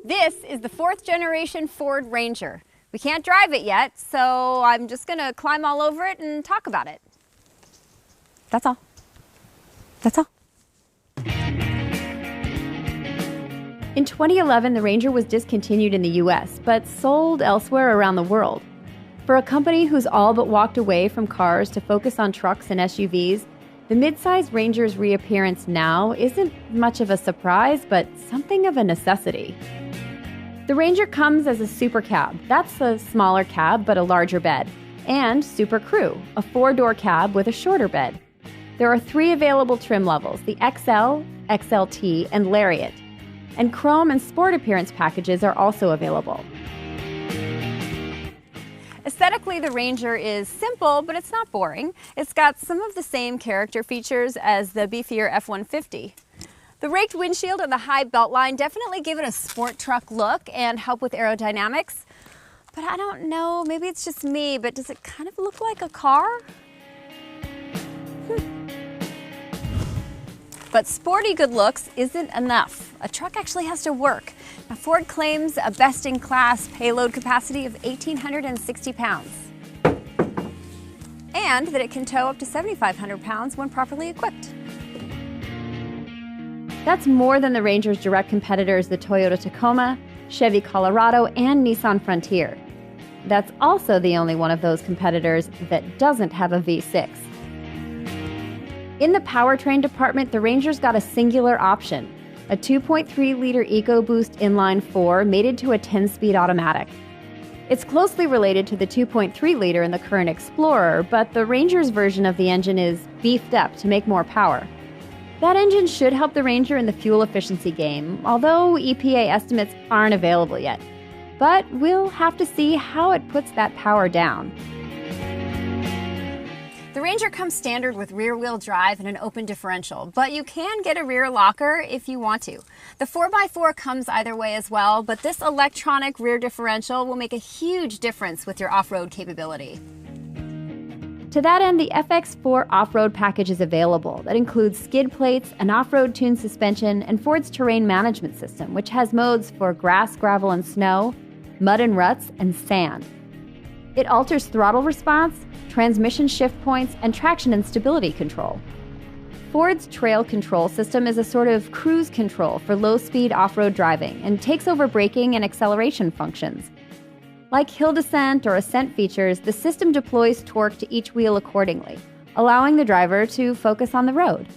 This is the 4th generation Ford Ranger. We can't drive it yet, so I'm just gonna climb all over it and talk about it. That's all. That's all. In 2011, the Ranger was discontinued in the US, but sold elsewhere around the world. For a company who's all but walked away from cars to focus on trucks and SUVs, the midsize Ranger's reappearance now isn't much of a surprise, but something of a necessity. The Ranger comes as a Super Cab. That's a smaller cab but a larger bed. And Super Crew, a 4-door cab with a shorter bed. There are 3 available trim levels, the XL, XLT, and Lariat. And Chrome and Sport Appearance packages are also available. Aesthetically, the Ranger is simple, but it's not boring. It's got some of the same character features as the beefier F-150. The raked windshield and the high beltline definitely give it a sport truck look and help with aerodynamics. But I don't know, maybe it's just me, but does it kind of look like a car? But sporty good looks isn't enough. A truck actually has to work. Now, Ford claims a best-in-class payload capacity of 1,860 pounds. And that it can tow up to 7,500 pounds when properly equipped. That's more than the Ranger's direct competitors, the Toyota Tacoma, Chevy Colorado, and Nissan Frontier. That's also the only one of those competitors that doesn't have a V6. In the powertrain department, the Ranger's got a singular option, a 2.3-liter EcoBoost inline-4 mated to a 10-speed automatic. It's closely related to the 2.3-liter in the current Explorer, but the Ranger's version of the engine is beefed up to make more power. That engine should help the Ranger in the fuel efficiency game, although EPA estimates aren't available yet. But we'll have to see how it puts that power down. The Ranger comes standard with rear-wheel drive and an open differential, but you can get a rear locker if you want to. The 4x4 comes either way as well, but this electronic rear differential will make a huge difference with your off-road capability. To that end, the FX4 off-road package is available. That includes skid plates, an off-road tuned suspension, and Ford's terrain management system, which has modes for grass, gravel, and snow, mud and ruts, and sand. It alters throttle response, transmission shift points, and traction and stability control. Ford's trail control system is a sort of cruise control for low-speed off-road driving and takes over braking and acceleration functions. Like hill descent or ascent features, the system deploys torque to each wheel accordingly, allowing the driver to focus on the road.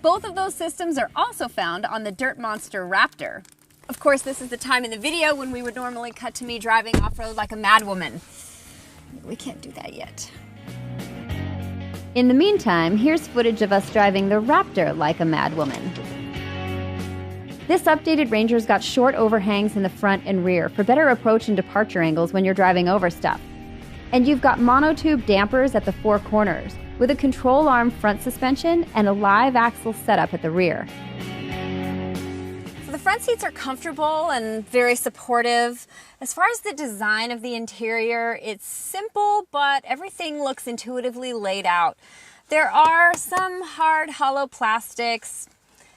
Both of those systems are also found on the Dirt Monster Raptor. Of course, this is the time in the video when we would normally cut to me driving off-road like a madwoman. We can't do that yet. In the meantime, here's footage of us driving the Raptor like a madwoman. This updated Ranger's got short overhangs in the front and rear for better approach and departure angles when you're driving over stuff. And you've got monotube dampers at the 4 corners, with a control arm front suspension and a live axle setup at the rear. So the front seats are comfortable and very supportive. As far as the design of the interior, it's simple, but everything looks intuitively laid out. There are some hard, hollow plastics.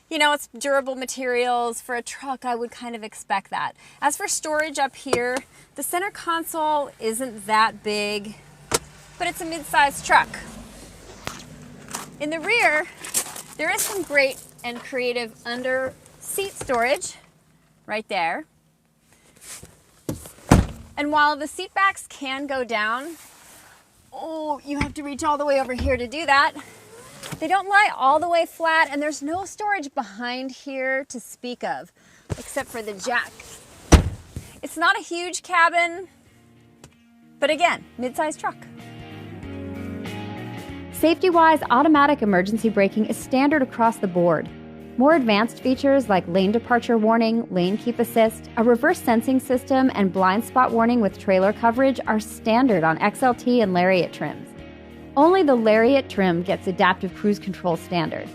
You know, it's durable materials. For a truck, I would kind of expect that. As for storage up here, the center console isn't that big, but it's a mid-sized truck. In the rear, there is some great and creative under seat storage right there. And while the seat backs can go down, oh, you have to reach all the way over here to do that. They don't lie all the way flat, and there's no storage behind here to speak of, except for the jack. It's not a huge cabin, but again, mid-sized truck. Safety-wise, automatic emergency braking is standard across the board. More advanced features like lane departure warning, lane keep assist, a reverse sensing system, and blind spot warning with trailer coverage are standard on XLT and Lariat trims. Only the Lariat trim gets adaptive cruise control standard.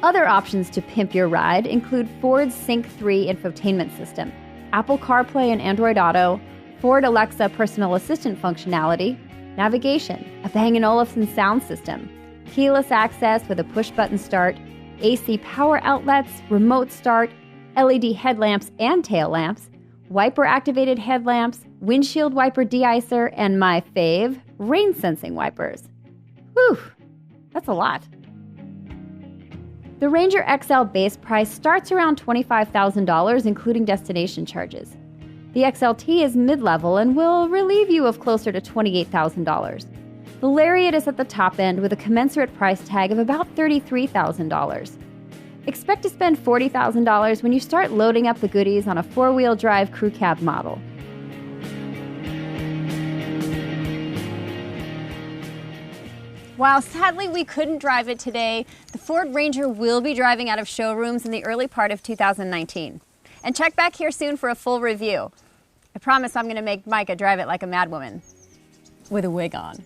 Other options to pimp your ride include Ford's Sync 3 infotainment system, Apple CarPlay and Android Auto, Ford Alexa personal assistant functionality, navigation, a Bang & Olufsen sound system, keyless access with a push-button start, AC power outlets, remote start, LED headlamps and tail lamps, wiper-activated headlamps, windshield wiper de-icer, and my fave, rain-sensing wipers. Whew, that's a lot. The Ranger XL base price starts around $25,000, including destination charges. The XLT is mid-level and will relieve you of closer to $28,000. The Lariat is at the top end with a commensurate price tag of about $33,000. Expect to spend $40,000 when you start loading up the goodies on a four-wheel drive crew cab model. While sadly we couldn't drive it today, the Ford Ranger will be driving out of showrooms in the early part of 2019. And check back here soon for a full review. I promise I'm going to make Micah drive it like a madwoman with a wig on.